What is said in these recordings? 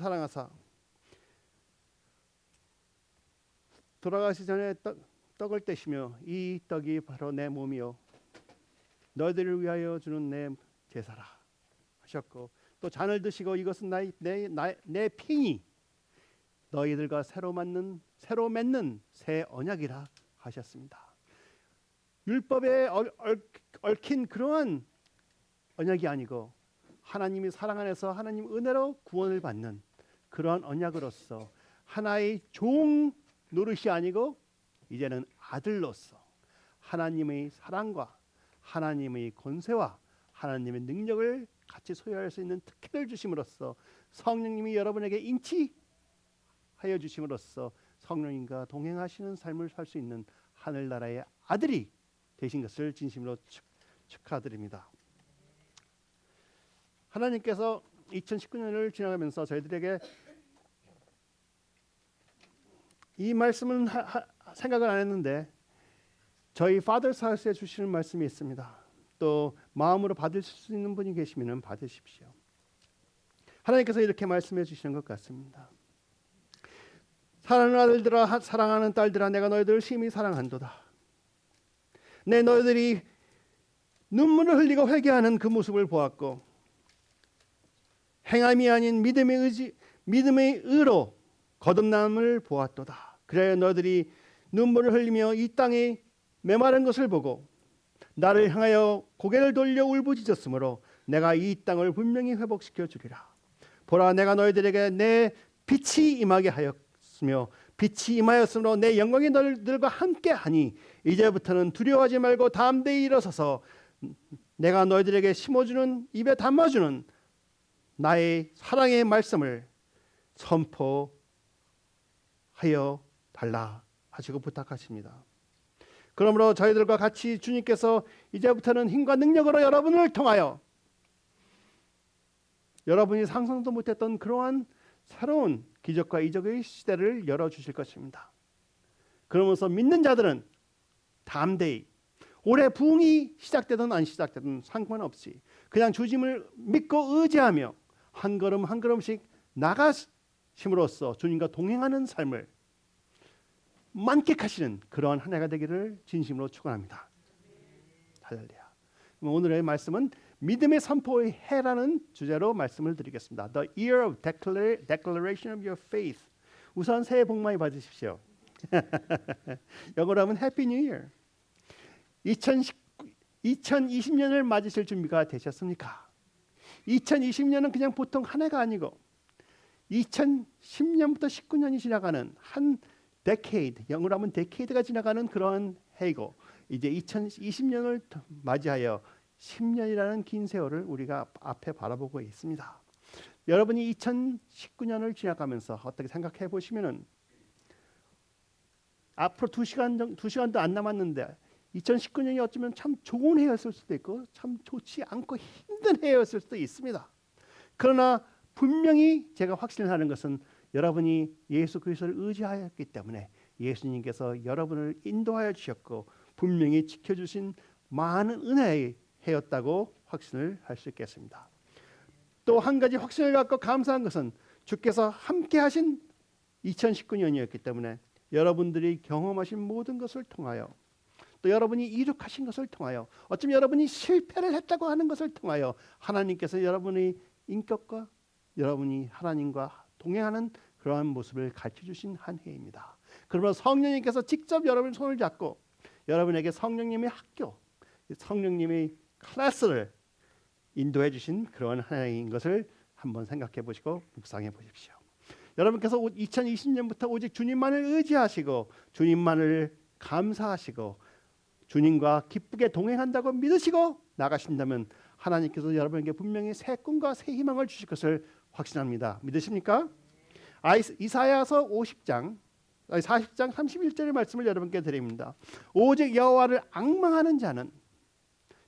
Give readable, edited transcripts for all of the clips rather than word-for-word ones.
사랑하사 돌아가시 전에 떡을 떼시며 이 떡이 바로 내 몸이요 너희들을 위하여 주는 내 제사라 하셨고, 또 잔을 드시고 이것은 내 피니 너희들과 새로 맺는 새 언약이라 하셨습니다. 율법에 얽힌 그러한 언약이 아니고 하나님이 사랑 안에서 하나님 은혜로 구원을 받는 그러한 언약으로서 하나의 종 노릇이 아니고 이제는 아들로서 하나님의 사랑과 하나님의 권세와 하나님의 능력을 같이 소유할 수 있는 특혜를 주심으로써 성령님이 여러분에게 인치하여 주심으로써 성령님과 동행하시는 삶을 살 수 있는 하늘나라의 아들이 되신 것을 진심으로 축하드립니다. 하나님께서 2019년을 지나가면서 저희들에게 이 말씀은 생각을 안 했는데 저희 Father's House에 주시는 말씀이 있습니다. 또 마음으로 받으실 수 있는 분이 계시면 받으십시오. 하나님께서 이렇게 말씀해 주시는 것 같습니다. 사랑하는 아들들아, 사랑하는 딸들아, 내가 너희들을 심히 사랑한도다. 너희들이 눈물을 흘리고 회개하는 그 모습을 보았고 행함이 아닌 믿음의 의로 거듭남을 보았도다. 그래야 너희들이 눈물을 흘리며 이 땅에 메마른 것을 보고 나를 향하여 고개를 돌려 울부짖었으므로 내가 이 땅을 분명히 회복시켜 주리라. 보라, 내가 너희들에게 내 빛이 임하게 하였으며 빛이 임하였으므로 내 영광이 너희들과 함께하니 이제부터는 두려워하지 말고 담대히 일어서서 내가 너희들에게 심어주는 입에 담아주는 나의 사랑의 말씀을 선포하여 달라 하시고 부탁하십니다. 그러므로 저희들과 같이 주님께서 이제부터는 힘과 능력으로 여러분을 통하여 여러분이 상상도 못했던 그러한 새로운 기적과 이적의 시대를 열어주실 것입니다. 그러면서 믿는 자들은 담대히 올해 부흥이 시작되든 안 시작되든 상관없이 그냥 주님을 믿고 의지하며 한 걸음 한 걸음씩 나가심으로써 주님과 동행하는 삶을 만끽하시는 그러한 한 해가 되기를 진심으로 축원합니다. 할렐루야. 오늘의 말씀은 믿음의 선포의 해라는 주제로 말씀을 드리겠습니다. The year of declaration of your faith. 우선 새해 복 많이 받으십시오. 영어로 하면 Happy New Year. 2020년을 맞으실 준비가 되셨습니까? 2020년은 그냥 보통 한 해가 아니고 2010년부터 19년이 지나가는 한 decade, 영어로 하면 decade가 지나가는 그런 해이고 이제 2020년을 맞이하여 10년이라는 긴 세월을 우리가 앞에 바라보고 있습니다. 여러분이 2019년을 지나가면서 어떻게 생각해 보시면은 앞으로 2시간도 안 남았는데 2019년이 어쩌면 참 좋은 해였을 수도 있고 참 좋지 않고 힘든 해였을 수도 있습니다. 그러나 분명히 제가 확신하는 것은 여러분이 예수 그리스도를 의지하였기 때문에 예수님께서 여러분을 인도하여 주셨고 분명히 지켜주신 많은 은혜의 해였다고 확신을 할 수 있겠습니다. 또 한 가지 확신을 갖고 감사한 것은 주께서 함께 하신 2019년이었기 때문에 여러분들이 경험하신 모든 것을 통하여 또 여러분이 이룩하신 것을 통하여 어쩌면 여러분이 실패를 했다고 하는 것을 통하여 하나님께서 여러분의 인격과 여러분이 하나님과 동행하는 그러한 모습을 가르쳐주신 한 해입니다. 그러면 성령님께서 직접 여러분의 손을 잡고 여러분에게 성령님의 학교, 성령님의 클래스를 인도해 주신 그런 한 해인 것을 한번 생각해 보시고 묵상해 보십시오. 여러분께서 2020년부터 오직 주님만을 의지하시고 주님만을 감사하시고 주님과 기쁘게 동행한다고 믿으시고 나가신다면 하나님께서 여러분에게 분명히 새 꿈과 새 희망을 주실 것을 확신합니다. 믿으십니까? 이사야서 40장 31절의 말씀을 여러분께 드립니다. 오직 여호와를 앙망하는 자는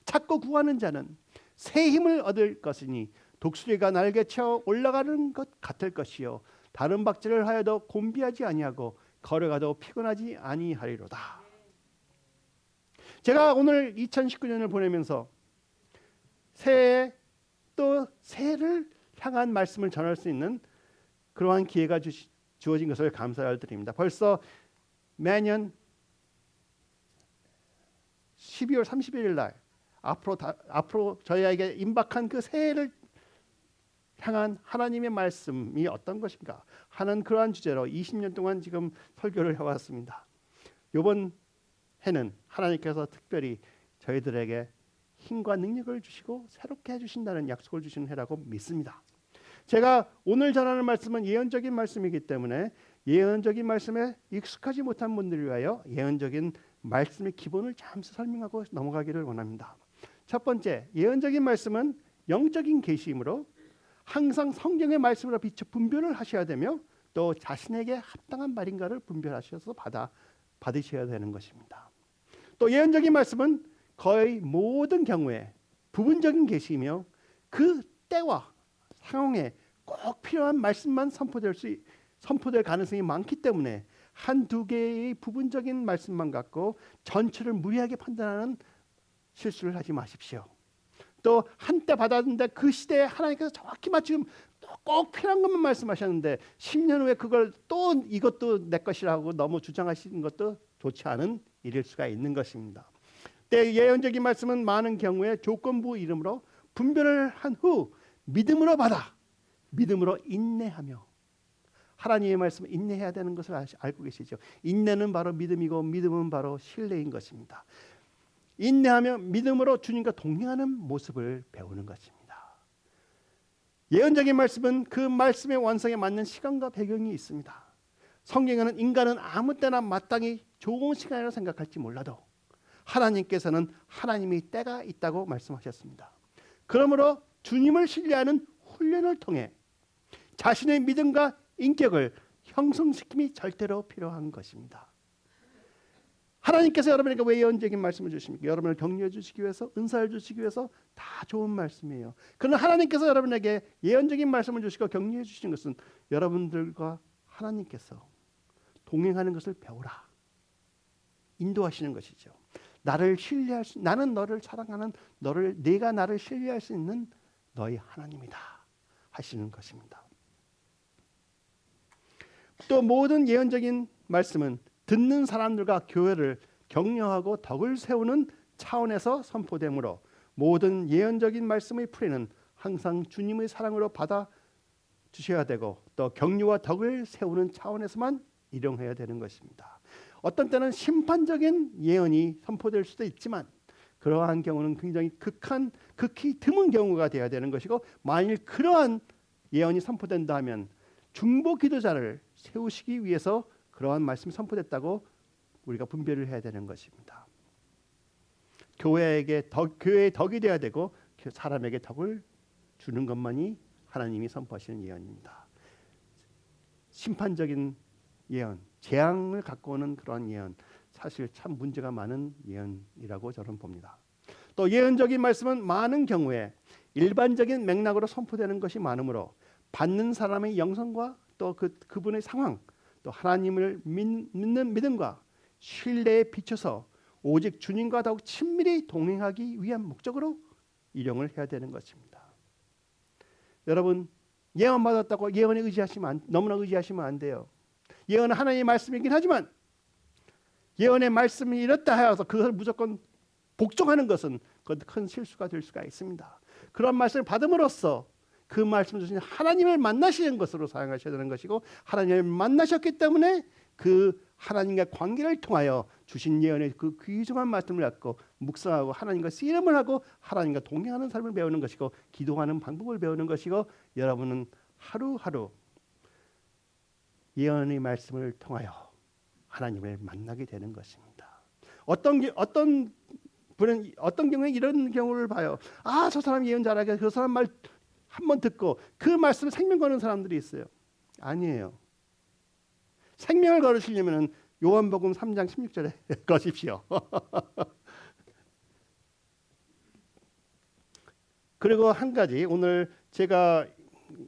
찾고 구하는 자는 새 힘을 얻을 것이니 독수리가 날개쳐 올라가는 것 같을 것이요 다른 박질을 하여도 곤비하지 아니하고 걸어가도 피곤하지 아니하리로다. 제가 오늘 2019년을 보내면서 새해 또 새해를 향한 말씀을 전할 수 있는 그러한 기회가 주어진 것을 감사를 드립니다. 벌써 매년 12월 31일 날 앞으로 저희에게 임박한 그 새해를 향한 하나님의 말씀이 어떤 것인가 하는 그러한 주제로 20년 동안 지금 설교를 해왔습니다. 이번 해는 하나님께서 특별히 저희들에게 힘과 능력을 주시고 새롭게 해주신다는 약속을 주시는 해라고 믿습니다. 제가 오늘 전하는 말씀은 예언적인 말씀이기 때문에 예언적인 말씀에 익숙하지 못한 분들을 위하여 예언적인 말씀의 기본을 잠시 설명하고 넘어가기를 원합니다. 첫 번째, 예언적인 말씀은 영적인 계시이므로 항상 성경의 말씀으로 비춰 분별을 하셔야 되며 또 자신에게 합당한 말인가를 분별하셔서 받으셔야 되는 것입니다. 또 예언적인 말씀은 거의 모든 경우에 부분적인 계시이며 그 때와 상황에 꼭 필요한 말씀만 선포될 가능성이 많기 때문에 한두 개의 부분적인 말씀만 갖고 전체를 무리하게 판단하는 실수를 하지 마십시오. 또 한때 받았는데 그 시대에 하나님께서 정확히 맞추면 꼭 필요한 것만 말씀하셨는데 10년 후에 그걸 또 이것도 내 것이라고 너무 주장하시는 것도 좋지 않은 일일 수가 있는 것입니다. 때 예언적인 말씀은 많은 경우에 조건부 이름으로 분별을 한 후 믿음으로 받아 믿음으로 인내하며 하나님의 말씀을 인내해야 되는 것을 알고 계시죠. 인내는 바로 믿음이고 믿음은 바로 신뢰인 것입니다. 인내하며 믿음으로 주님과 동행하는 모습을 배우는 것입니다. 예언적인 말씀은 그 말씀의 완성에 맞는 시간과 배경이 있습니다. 성경에는 인간은 아무 때나 마땅히 좋은 시간이라고 생각할지 몰라도 하나님께서는 하나님의 때가 있다고 말씀하셨습니다. 그러므로 주님을 신뢰하는 훈련을 통해 자신의 믿음과 인격을 형성시킴이 절대로 필요한 것입니다. 하나님께서 여러분에게 왜 예언적인 말씀을 주십니까? 여러분을 격려해 주시기 위해서, 은사를 주시기 위해서 다 좋은 말씀이에요. 그러나 하나님께서 여러분에게 예언적인 말씀을 주시고 격려해 주시는 것은 여러분들과 하나님께서 동행하는 것을 배우라, 인도하시는 것이죠. 나는 너를 사랑하는 내가 나를 신뢰할 수 있는 너희 하나님이다 하시는 것입니다. 또 모든 예언적인 말씀은 듣는 사람들과 교회를 격려하고 덕을 세우는 차원에서 선포되므로 모든 예언적인 말씀의 풀이는 항상 주님의 사랑으로 받아 주셔야 되고 또 격려와 덕을 세우는 차원에서만 일용해야 되는 것입니다. 어떤 때는 심판적인 예언이 선포될 수도 있지만 그러한 경우는 굉장히 극히 드문 경우가 되어야 되는 것이고 만일 그러한 예언이 선포된다 하면 중보 기도자를 세우시기 위해서 그러한 말씀이 선포됐다고 우리가 분별을 해야 되는 것입니다. 교회의 덕이 되어야 되고 사람에게 덕을 주는 것만이 하나님이 선포하시는 예언입니다. 심판적인 예언, 재앙을 갖고 오는 그런 예언, 사실 참 문제가 많은 예언이라고 저는 봅니다. 또 예언적인 말씀은 많은 경우에 일반적인 맥락으로 선포되는 것이 많으므로 받는 사람의 영성과 또 그분의 상황, 또 하나님을 믿는 믿음과 신뢰에 비춰서 오직 주님과 더욱 친밀히 동행하기 위한 목적으로 일용을 해야 되는 것입니다. 여러분, 예언 받았다고 예언에 너무나 의지하시면 안 돼요. 예언은 하나님의 말씀이긴 하지만 예언의 말씀이 이렇다 하여서 그것을 무조건 복종하는 것은 큰 실수가 될 수가 있습니다. 그런 말씀을 받음으로써 그 말씀을 주신 하나님을 만나시는 것으로 사용하셔야 되는 것이고 하나님을 만나셨기 때문에 그 하나님과 관계를 통하여 주신 예언의 그 귀중한 말씀을 갖고 묵상하고 하나님과 씨름을 하고 하나님과 동행하는 삶을 배우는 것이고 기도하는 방법을 배우는 것이고 여러분은 하루하루 예언의 말씀을 통하여 하나님을 만나게 되는 것입니다. 어떤 경우에 이런 경우를 봐요. 저 사람 예언 잘하게 그 사람 말 한번 듣고 그 말씀을 생명 거는 사람들이 있어요. 아니에요. 생명을 걸으시려면 요한복음 3장 16절에 거십시오. 그리고 한 가지 오늘 제가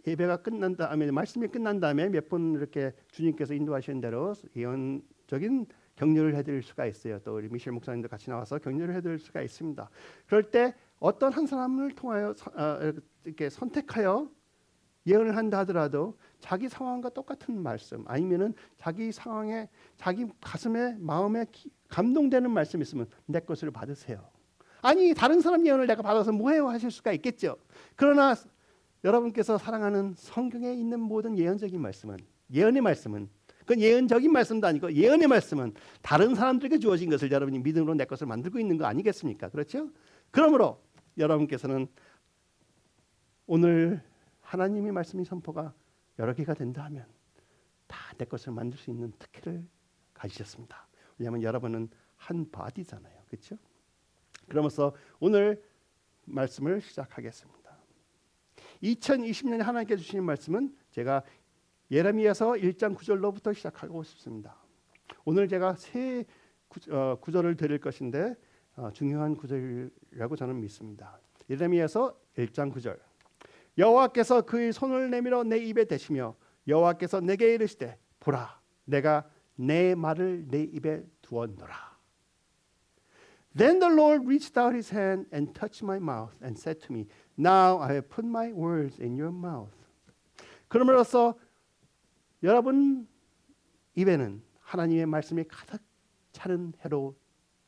예배가 끝난 다음에 말씀이 끝난 다음에 몇 분 이렇게 주님께서 인도하시는 대로 예언적인 격려를 해드릴 수가 있어요. 또 우리 미셸 목사님도 같이 나와서 격려를 해드릴 수가 있습니다. 그럴 때 어떤 한 사람을 통하여 이렇게 선택하여 예언을 한다 하더라도 자기 상황과 똑같은 말씀, 아니면은 자기 상황에 자기 가슴에 마음에 감동되는 말씀이 있으면 내 것을 받으세요. 아니 다른 사람 예언을 내가 받아서 뭐해요 하실 수가 있겠죠. 그러나 여러분께서 사랑하는 성경에 있는 모든 예언적인 말씀은, 예언의 말씀은, 그건 예언적인 말씀도 아니고 예언의 말씀은 다른 사람들에게 주어진 것을 여러분이 믿음으로 내 것을 만들고 있는 거 아니겠습니까? 그렇죠? 그러므로 여러분께서는 오늘 하나님의 말씀의 선포가 여러 개가 된다 하면 다 내 것을 만들 수 있는 특혜를 가지셨습니다. 왜냐하면 여러분은 한 바디잖아요. 그렇죠? 그러면서 오늘 말씀을 시작하겠습니다. 2020년에 하나님께 주시는 말씀은 제가 예레미야서 1장 9절로부터 시작하고 싶습니다. 오늘 제가 세 구절을 드릴 것인데 중요한 구절이라고 저는 믿습니다. 예레미야서 1장 9절. 여호와께서 그의 손을 내밀어 내 입에 대시며 여호와께서 내게 이르시되 보라 내가 내 말을 내 입에 두었노라. Then the Lord reached out his hand and touched my mouth and said to me, Now I have put my words in your mouth. 그러므로써 여러분 입에는 하나님의 말씀이 가득 차는 해로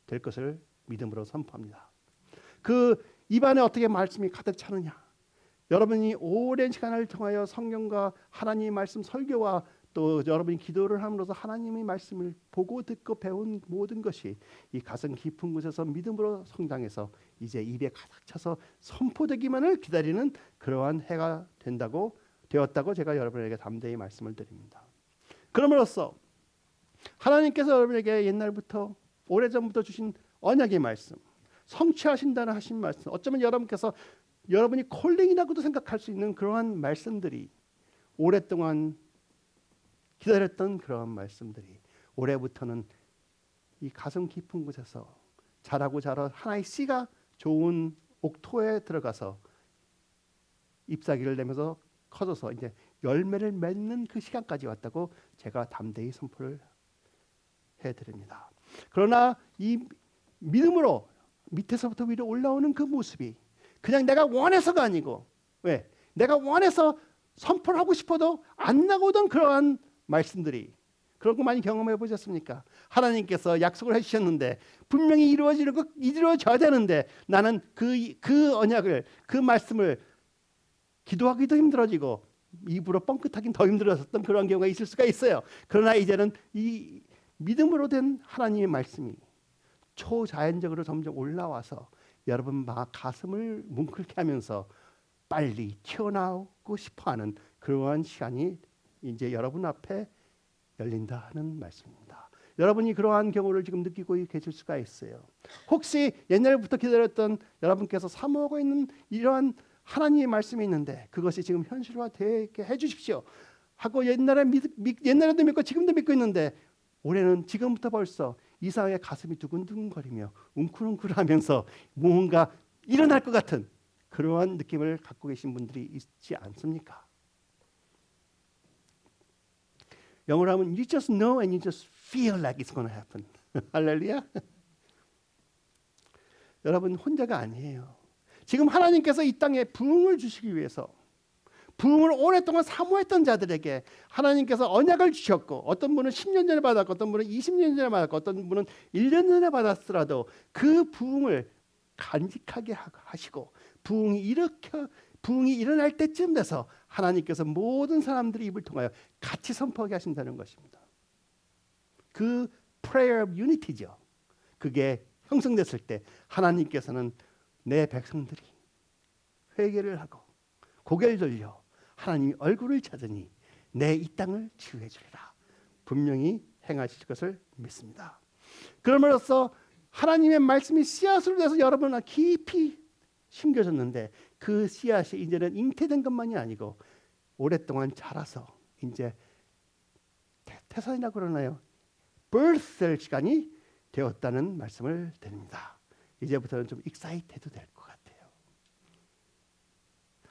될 것을 믿음으로 선포합니다. 그 입안에 어떻게 말씀이 가득 차느냐? 여러분이 오랜 시간을 통하여 성경과 하나님의 말씀 설교와 또 여러분이 기도를 함으로써 하나님의 말씀을 보고 듣고 배운 모든 것이 이 가슴 깊은 곳에서 믿음으로 성장해서 이제 입에 가득 차서 선포되기만을 기다리는 그러한 해가 되었다고 제가 여러분에게 담대히 말씀을 드립니다. 그럼으로써 하나님께서 여러분에게 옛날부터 오래전부터 주신 언약의 말씀, 성취하신다는 하신 말씀, 어쩌면 여러분께서 여러분이 콜링이라고도 생각할 수 있는 그러한 말씀들이 오랫동안 기다렸던 그러한 말씀들이 올해부터는 이 가슴 깊은 곳에서 자라고 하나의 씨가 좋은 옥토에 들어가서 잎사귀를 내면서 커져서 이제 열매를 맺는 그 시간까지 왔다고 제가 담대히 선포를 해드립니다. 그러나 이 믿음으로 밑에서부터 위로 올라오는 그 모습이 그냥 내가 원해서가 아니고 왜? 내가 원해서 선포를 하고 싶어도 안 나오던 그러한 말씀들이 그런 거 많이 경험해 보셨습니까? 하나님께서 약속을 해주셨는데 분명히 이루어져야 되는데 나는 그 언약을 그 말씀을 기도하기도 힘들어지고 입으로 뻥끗하긴 더 힘들어졌던 그런 경우가 있을 수가 있어요. 그러나 이제는 이 믿음으로 된 하나님의 말씀이 초자연적으로 점점 올라와서 여러분 가슴을 뭉클게 하면서 빨리 튀어나오고 싶어하는 그러한 시간이 이제 여러분 앞에 열린다 하는 말씀입니다. 여러분이 그러한 경우를 지금 느끼고 계실 수가 있어요. 혹시 옛날부터 기다렸던 여러분께서 사모하고 있는 이러한 하나님의 말씀이 있는데 그것이 지금 현실화되게 해주십시오 하고 옛날에도 믿고 지금도 믿고 있는데 올해는 지금부터 벌써 이상하게 가슴이 두근두근거리며 웅크웅크하면서 무언가 일어날 것 같은 그러한 느낌을 갖고 계신 분들이 있지 않습니까? 영어로 하면 you just know and you just feel like it's going to happen. 할렐루야. 여러분 혼자가 아니에요. 지금 하나님께서 이 땅에 부흥을 주시기 위해서 부흥을 오랫동안 사모했던 자들에게 하나님께서 언약을 주셨고 어떤 분은 10년 전에 받았고 어떤 분은 20년 전에 받았고 어떤 분은 1년 전에 받았더라도 그 부흥을 간직하게 하시고 부흥이 일어날 때쯤 돼서 하나님께서 모든 사람들의 입을 통하여 같이 선포하게 하신다는 것입니다. 그 prayer of unity죠. 그게 형성됐을 때 하나님께서는 내 백성들이 회개를 하고 고개를 돌려 하나님이 얼굴을 찾으니 내 이 땅을 치유해 주리라. 분명히 행하실 것을 믿습니다. 그러므로써 하나님의 말씀이 씨앗으로 돼서 여러분 깊이 심겨졌는데 그 씨앗이 이제는 잉태된 것만이 아니고 오랫동안 자라서 이제 태산이라고 그러나요? birth될 시간이 되었다는 말씀을 드립니다. 이제부터는 좀 익사이트해도 될 것 같아요.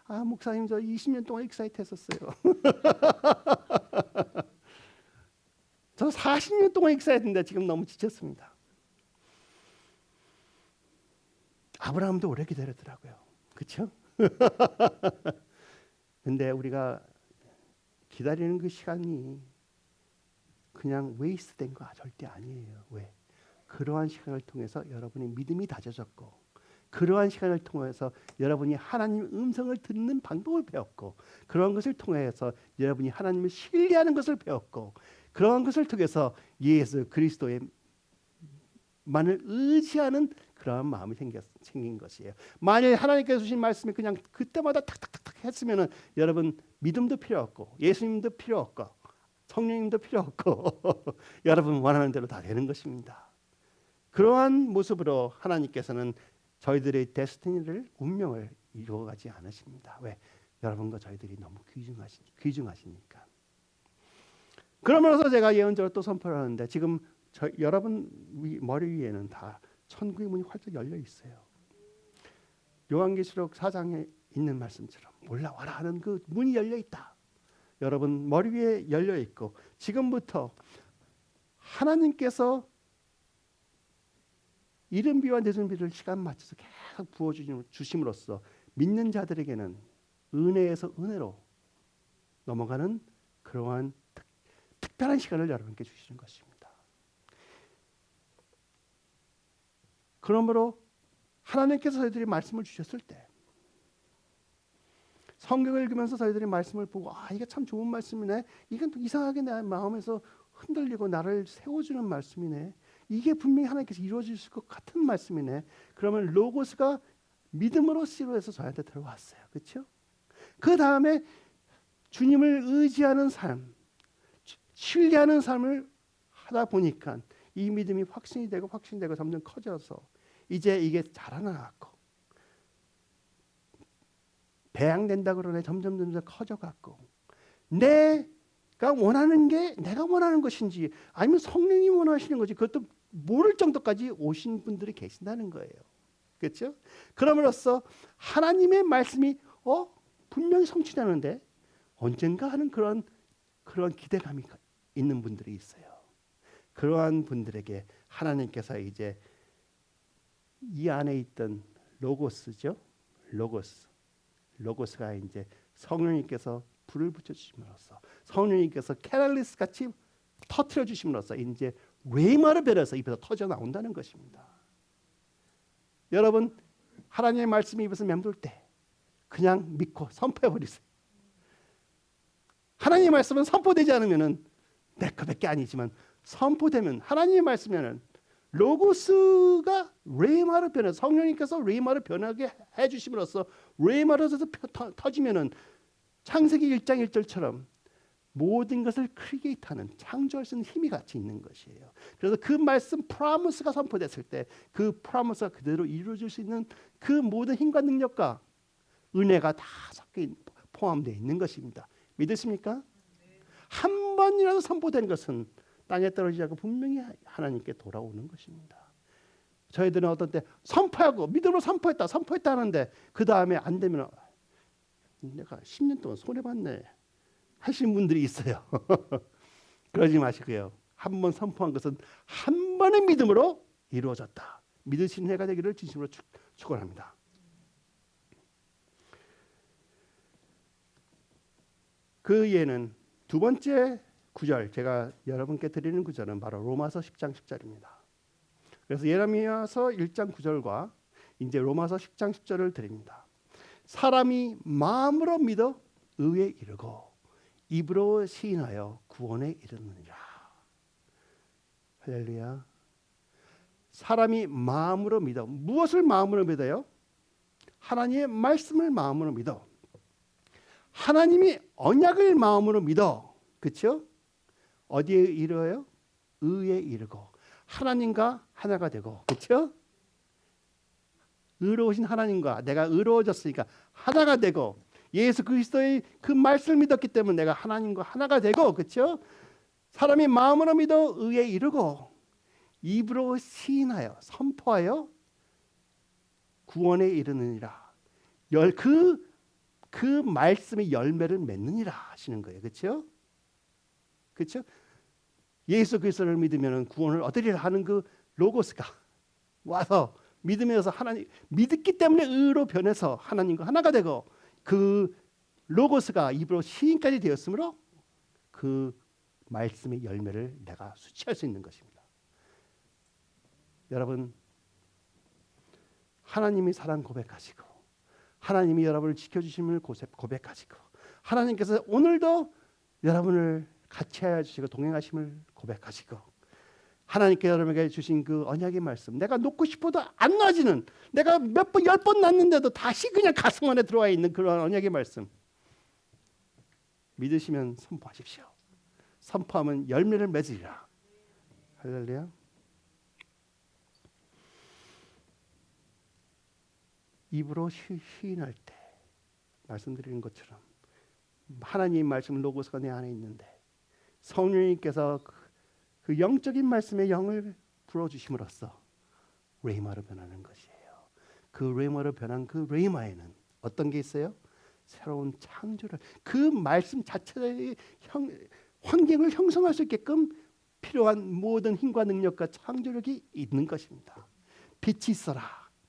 아 목사님 저 20년 동안 익사이트 했었어요. 저 40년 동안 익사이트했는데 지금 너무 지쳤습니다. 아브라함도 오래 기다렸더라고요. 그렇죠? 근데 우리가 기다리는 그 시간이 그냥 웨이스트된 거 절대 아니에요. 왜? 그러한 시간을 통해서 여러분의 믿음이 다져졌고, 그러한 시간을 통해서 여러분이 하나님 음성을 듣는 방법을 배웠고, 그러한 것을 통해서 여러분이 하나님을 신뢰하는 것을 배웠고, 그러한 것을 통해서 예수 그리스도의 만을 의지하는 그러한 마음이 생긴 것이에요. 만일 하나님께서 주신 말씀이 그냥 그때마다 탁탁탁탁 했으면은 여러분 믿음도 필요 없고 예수님도 필요 없고 성령님도 필요 없고 여러분 원하는 대로 다 되는 것입니다. 그러한 모습으로 하나님께서는 저희들의 데스티니를 운명을 이루어가지 않으십니다. 왜? 여러분과 저희들이 너무 귀중하시니까. 그러면서 제가 예언적으로 또 선포를 하는데 지금 여러분 머리 위에는 다 천국의 문이 활짝 열려 있어요. 요한계시록 4장에 있는 말씀처럼 올라와라 하는 그 문이 열려 있다. 여러분 머리 위에 열려 있고 지금부터 하나님께서 이른비와 늦은비를 시간 맞춰서 계속 부어주심으로써 믿는 자들에게는 은혜에서 은혜로 넘어가는 그러한 특별한 시간을 여러분께 주시는 것입니다. 그러므로 하나님께서 저희들이 말씀을 주셨을 때 성경을 읽으면서 저희들이 말씀을 보고 이게 참 좋은 말씀이네. 이건 또 이상하게 내 마음에서 흔들리고 나를 세워주는 말씀이네. 이게 분명히 하나님께서 이루어질 것 같은 말씀이네. 그러면 로고스가 믿음으로 씨로해서 저한테 들어왔어요. 그렇죠? 그 다음에 주님을 의지하는 삶, 신뢰하는 삶을 하다 보니까 이 믿음이 확신되고 점점 커져서 이제 이게 자라나갖고 배양된다 그러네. 점점 커져갖고 내가 원하는 게 내가 원하는 것인지 아니면 성령이 원하시는 것이 그것도 모를 정도까지 오신 분들이 계신다는 거예요. 그렇죠? 그럼으로써 하나님의 말씀이 분명히 성취되는데 언젠가 하는 그런 기대감이 있는 분들이 있어요. 그러한 분들에게 하나님께서 이제 이 안에 있던 로고스죠. 로고스가 이제 성령님께서 불을 붙여 주심으로써 성령님께서 캐럴리스 같이 터트려 주심으로써 이제 레마를 배려서 입에서 터져 나온다는 것입니다. 여러분 하나님의 말씀이 입에서 맴돌 때 그냥 믿고 선포해 버리세요. 하나님의 말씀은 선포되지 않으면은 내 것밖에 아니지만 선포되면 하나님의 말씀에는 로고스가 레마를 변해 성령님께서 레마를 변하게 해주심으로써 레마로 터지면은 창세기 1장 1절처럼 모든 것을 크리에이트하는 창조할 수 있는 힘이 같이 있는 것이에요. 그래서 그 말씀 프라미스가 선포됐을 때 그 프라미스가 그대로 이루어질 수 있는 그 모든 힘과 능력과 은혜가 다 섞여 포함되어 있는 것입니다. 믿으십니까? 한 번이라도 선포된 것은 땅에 떨어지지 않고 분명히 하나님께 돌아오는 것입니다. 저희들은 어떤 때 선포하고 믿음으로 선포했다 하는데 그 다음에 안 되면 내가 10년 동안 손해봤네 하시는 분들이 있어요. 그러지 마시고요. 한 번 선포한 것은 한 번의 믿음으로 이루어졌다. 믿으시는 해가 되기를 진심으로 축원합니다. 그 예는 두 번째 구절 제가 여러분께 드리는 구절은 바로 로마서 10장 10절입니다. 그래서 예레미야서 1장 9절과 이제 로마서 10장 10절을 드립니다. 사람이 마음으로 믿어 의에 이르고 입으로 시인하여 구원에 이르느니라. 할렐루야. 사람이 마음으로 믿어. 무엇을 마음으로 믿어요? 하나님의 말씀을 마음으로 믿어. 하나님이 언약을 마음으로 믿어. 그렇죠? 어디에 이르어요? 의에 이르고 하나님과 하나가 되고. 그렇죠? 의로우신 하나님과 내가 의로워졌으니까 하나가 되고 예수 그리스도의 그 말씀을 믿었기 때문에 내가 하나님과 하나가 되고. 그렇죠? 사람이 마음으로 믿어 의에 이르고 입으로 시인하여 선포하여 구원에 이르느니라. 그 말씀의 열매를 맺느니라 하시는 거예요. 그렇죠? 그렇죠? 예수 그리스도를 믿으면 구원을 얻으리라 하는 그 로고스가 와서 믿으면서 하나님 믿었기 때문에 의로 변해서 하나님과 하나가 되고 그 로고스가 입으로 시인까지 되었으므로 그 말씀의 열매를 내가 수취할 수 있는 것입니다. 여러분, 하나님이 사랑 고백하시고 하나님이 여러분을 지켜주심을 고백하시고 하나님께서 오늘도 여러분을 같이 하여 주시고 동행하심을 고백하시고 하나님께 여러분에게 주신 그 언약의 말씀, 내가 놓고 싶어도 안 놔지는, 내가 몇 번, 10번 놨는데도 다시 그냥 가슴 안에 들어와 있는 그런 언약의 말씀 믿으시면 선포하십시오. 선포하면 열매를 맺으리라. 할렐루야. 입으로 시인할 때 말씀드리는 것처럼 하나님의 말씀 로고스가 내 안에 있는데 성령님께서 그 영적인 말씀의 영을 불어주심으로써 레이마로 변하는 것이에요. 그 레이마로 변한 그 레이마에는 어떤 게 있어요? 새로운 창조를, 그 말씀 자체의 환경을 형성할 수 있게끔 필요한 모든 힘과 능력과 창조력이 있는 것입니다. 빛이 있어라.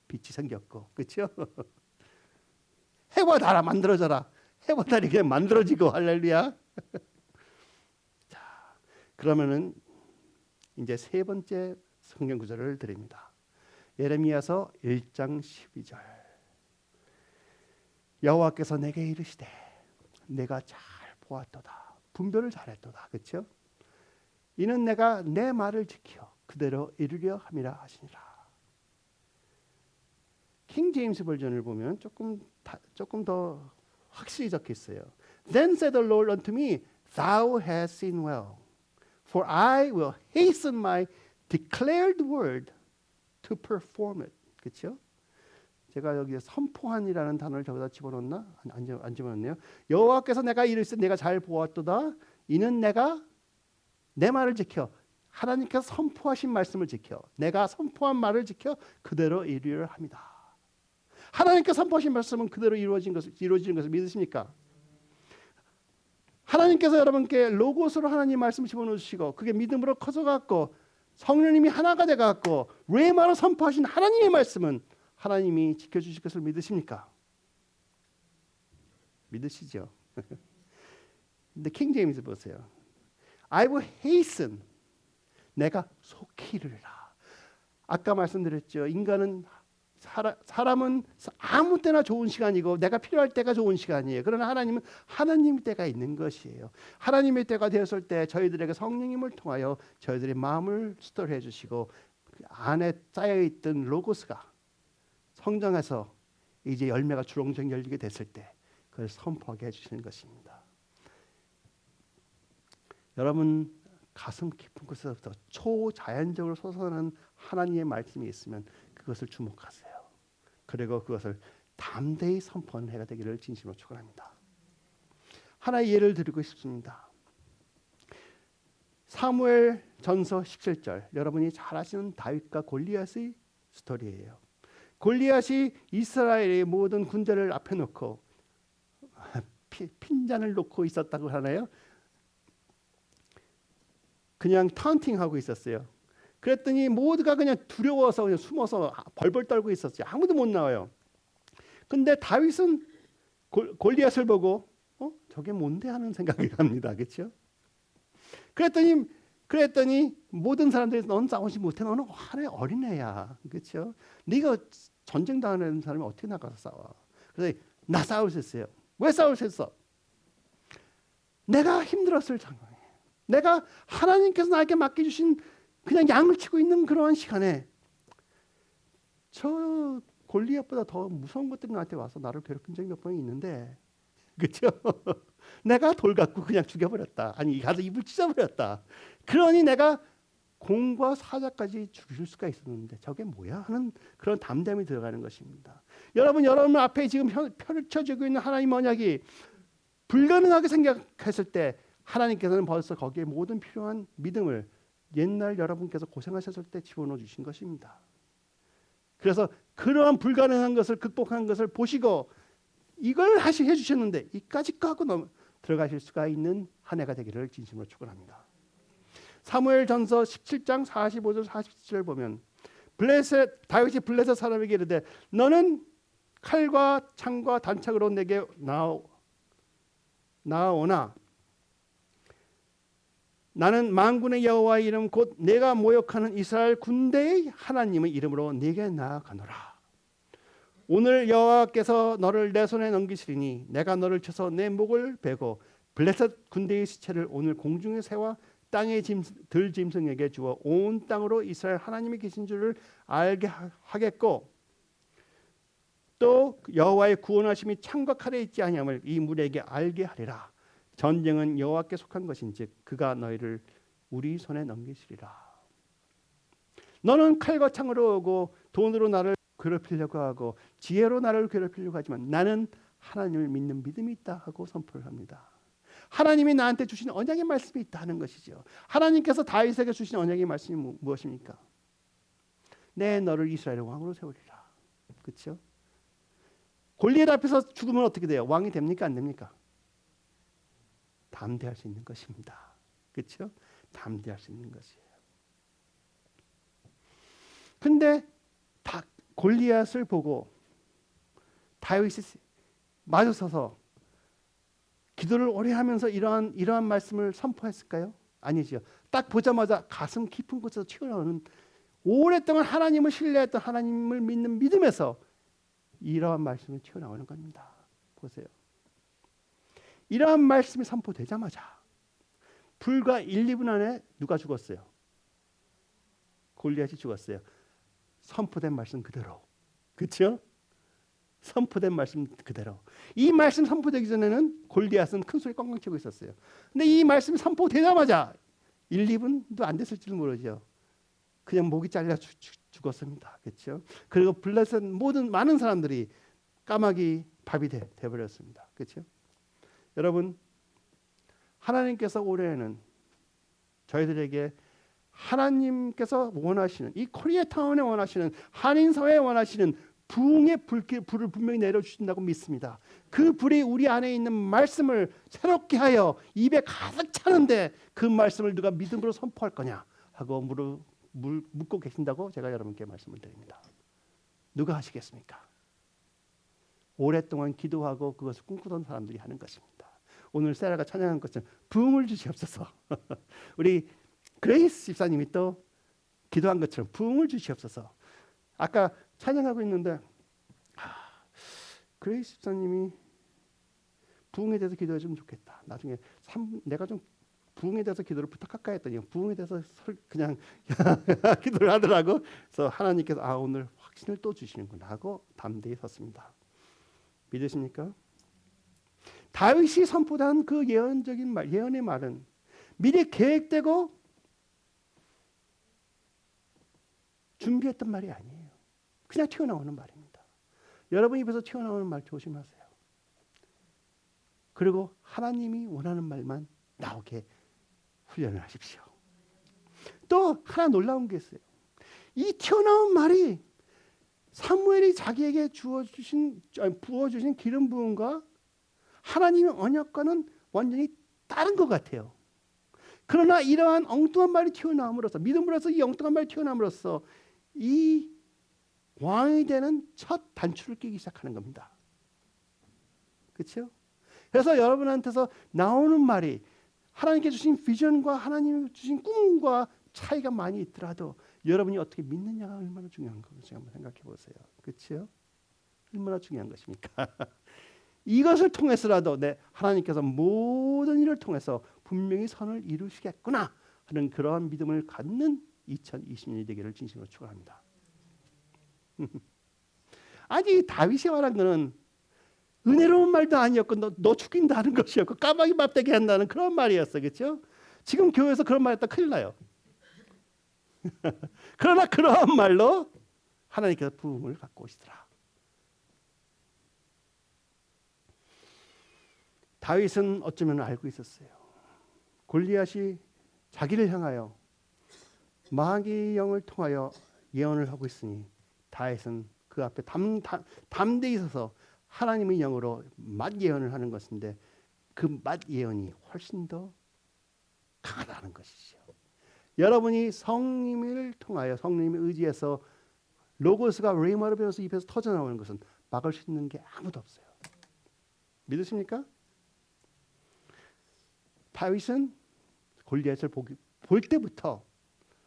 빛이 생겼고, 그렇죠? 해와 달아 만들어져라. 해와 달이 그냥 만들어지고, 할렐루야. 자, 그러면은 이제 세 번째 성경 구절을 드립니다. 예레미야서 1장 12절. 여호와께서 내게 이르시되 내가 잘 보았도다. 분별을 잘했도다. 그렇죠? 이는 내가 내 말을 지켜 그대로 이루려 함이라 하시니라. 킹 제임스 버전을 보면 조금 더 확실히 적혀 있어요. Then said the Lord unto me, Thou hast seen well, for I will hasten my declared word to perform it. 그렇죠? 제가 여기에 선포한이라는 단어를 저기다 집어넣나? 안 집어넣네요. 여호와께서 내가 이르시되 내가 잘 보았도다. 이는 내가 내 말을 지켜, 하나님께서 선포하신 말씀을 지켜, 내가 선포한 말을 지켜 그대로 이루려 합니다. 하나님께서 선포하신 말씀은 그대로 이루어지는 것을 믿으십니까? 하나님께서 여러분께 로고스로 하나님 말씀을 집어넣으시고 그게 믿음으로 커져갖고 성령님이 하나가 돼갖고 레마로 선포하신 하나님의 말씀은 하나님이 지켜주실 것을 믿으십니까? 믿으시죠? 근데 킹 제임스 보세요. I will hasten. 내가 속히 이르리라. 아까 말씀드렸죠. 인간은 사람은 아무 때나 좋은 시간이고 내가 필요할 때가 좋은 시간이에요. 그러나 하나님은 하나님의 때가 있는 것이에요. 하나님의 때가 되었을 때 저희들에게 성령님을 통하여 저희들의 마음을 스토리해 주시고 그 안에 쌓여있던 로고스가 성장해서 이제 열매가 주렁주렁 열리게 됐을 때 그걸 선포하게 해주시는 것입니다. 여러분 가슴 깊은 곳에서부터 초자연적으로 솟아나는 하나님의 말씀이 있으면 그것을 주목하세요. 그리고 그것을 담대히 선포하는 해가 되기를 진심으로 축원합니다. 하나의 예를 드리고 싶습니다. 사무엘 전서 17절, 여러분이 잘 아시는 다윗과 골리앗의 스토리예요. 골리앗이 이스라엘의 모든 군대를 앞에 놓고 핀잔을 놓고 있었다고 하나요? 그냥 타운팅하고 있었어요. 그랬더니 모두가 그냥 두려워서 그냥 숨어서 벌벌 떨고 있었어요. 아무도 못 나와요. 근데 다윗은 골리앗을 보고 저게 뭔데 하는 생각이 납니다. 그렇죠? 그랬더니 모든 사람들이 넌 싸우지 못해. 너는 하나의 어린애야. 그렇죠? 네가 전쟁 당하는 사람이 어떻게 나가서 싸워? 그래서 나 싸울 수 있어요. 왜 싸울 수 있어? 내가 힘들었을 장면에, 내가 하나님께서 나에게 맡겨주신 그냥 양을 치고 있는 그러한 시간에 저 골리앗보다 더 무서운 것들이 나한테 와서 나를 괴롭힌 적이 몇 번 있는데, 그렇죠? 내가 돌 갖고 그냥 죽여버렸다. 아니 가서 입을 찢어버렸다. 그러니 내가 공과 사자까지 죽일 수가 있었는데 저게 뭐야 하는 그런 담담이 들어가는 것입니다. 여러분 앞에 지금 펼쳐지고 있는 하나님 언약이 불가능하게 생각했을 때 하나님께서는 벌써 거기에 모든 필요한 믿음을 옛날 여러분께서 고생하셨을 때 집어넣어 주신 것입니다. 그래서 그러한 불가능한 것을 극복한 것을 보시고 이걸 해 주셨는데 이까지 까고 들어가실 수가 있는 한 해가 되기를 진심으로 축원합니다. 사무엘전서 17장 45절 47절 보면 다윗이 블레셋 사람에게 이르되 너는 칼과 창과 단창으로 내게 나아오나 나는 만군의 여호와의 이름 곧 내가 모욕하는 이스라엘 군대의 하나님의 이름으로 네게 나아가노라. 오늘 여호와께서 너를 내 손에 넘기시리니 내가 너를 쳐서 내 목을 베고 블레셋 군대의 시체를 오늘 공중의 새와 땅의 들짐승에게 주어 온 땅으로 이스라엘 하나님이 계신 줄을 알게 하겠고 또 여호와의 구원하심이 창과 칼에 있지 아니함을 이 무리에게 알게 하리라. 전쟁은 여호와께 속한 것인즉 그가 너희를 우리 손에 넘기시리라. 너는 칼과 창으로 오고 돈으로 나를 괴롭히려고 하고 지혜로 나를 괴롭히려고 하지만 나는 하나님을 믿는 믿음이 있다 하고 선포를 합니다. 하나님이 나한테 주신 언약의 말씀이 있다 하는 것이죠. 하나님께서 다윗에게 주신 언약의 말씀이 무엇입니까? 내 너를 이스라엘의 왕으로 세우리라. 그렇죠? 골리앗 앞에서 죽으면 어떻게 돼요? 왕이 됩니까? 안 됩니까? 담대할 수 있는 것입니다. 그렇죠? 담대할 수 있는 것이에요. 근데 골리앗을 보고 다윗이 마주서서 기도를 오래 하면서 이러한 말씀을 선포했을까요? 아니죠. 딱 보자마자 가슴 깊은 곳에서 튀어나오는 오랫동안 하나님을 신뢰했던 하나님을 믿는 믿음에서 이러한 말씀이 튀어나오는 겁니다. 보세요. 이러한 말씀이 선포되자마자 불과 1, 2분 안에 누가 죽었어요? 골리앗이 죽었어요. 선포된 말씀 그대로. 그렇죠? 선포된 말씀 그대로. 이 말씀 선포되기 전에는 골리앗은 큰 소리 꽝꽝 치고 있었어요. 근데 이 말씀이 선포되자마자 1, 2분도 안 됐을지도 모르죠. 그냥 목이 잘려 죽었습니다. 그렇죠? 그리고 블레셋 많은 사람들이 까마귀 밥이 돼버렸습니다. 그렇죠? 여러분, 하나님께서 올해에는 저희들에게 하나님께서 원하시는 이 코리아타운에 원하시는 한인사회에 원하시는 부흥의 불을 분명히 내려주신다고 믿습니다. 그 불이 우리 안에 있는 말씀을 새롭게 하여 입에 가득 차는데 그 말씀을 누가 믿음으로 선포할 거냐 하고 묻고 계신다고 제가 여러분께 말씀을 드립니다. 누가 하시겠습니까? 오랫동안 기도하고 그것을 꿈꾸던 사람들이 하는 것입니다. 오늘 세라가 찬양한 것처럼 부흥을 주시옵소서. 우리 그레이스 집사님이 또 기도한 것처럼 부흥을 주시옵소서. 아까 찬양하고 있는데 그레이스 집사님이 부흥에 대해서 기도해주면 좋겠다. 나중에 내가 좀 부흥에 대해서 기도를 부탁할까 했더니 부흥에 대해서 그냥 기도를 하더라고. 그래서 하나님께서 오늘 확신을 또 주시는구나 하고 담대히 섰습니다. 믿으십니까? 다윗이 선포한 그 예언의 말은 미리 계획되고 준비했던 말이 아니에요. 그냥 튀어나오는 말입니다. 여러분 입에서 튀어나오는 말 조심하세요. 그리고 하나님이 원하는 말만 나오게 훈련을 하십시오. 또 하나 놀라운 게 있어요. 이 튀어나온 말이 사무엘이 자기에게 부어주신 기름 부음과 하나님의 언약과는 완전히 다른 것 같아요. 그러나 이러한 엉뚱한 말이 튀어나옴으로써 믿음으로써 이 엉뚱한 말이 튀어나옴으로써 이 왕이 되는 첫 단추를 끼기 시작하는 겁니다. 그렇죠? 그래서 여러분한테서 나오는 말이 하나님께 주신 비전과 하나님이 주신 꿈과 차이가 많이 있더라도 여러분이 어떻게 믿느냐가 얼마나 중요한 것인지 한번 생각해 보세요. 그렇죠? 얼마나 중요한 것입니까? 이것을 통해서라도 하나님께서 모든 일을 통해서 분명히 선을 이루시겠구나 하는 그러한 믿음을 갖는 2020년이 되기를 진심으로 축원합니다. 아니 다윗이 말한 거는 은혜로운 말도 아니었고 너 죽인다는 것이었고 까마귀 밥 되게 한다는 그런 말이었어. 그렇죠? 지금 교회에서 그런 말 했다 큰일 나요. 그러나 그러한 말로 하나님께서 부흥을 갖고 오시더라. 다윗은 어쩌면 알고 있었어요. 골리앗이 자기를 향하여 마귀의 영을 통하여 예언을 하고 있으니 다윗은 그 앞에 담대히 서서 하나님의 영으로 맞 예언을 하는 것인데 그 맞 예언이 훨씬 더 강하다는 것이죠. 여러분이 성령을 통하여 성령의 의지에서 로고스가 레이마르 베어스 입에서 터져 나오는 것은 막을 수 있는 게 아무도 없어요. 믿으십니까? 다윗은 골리앗을 볼 때부터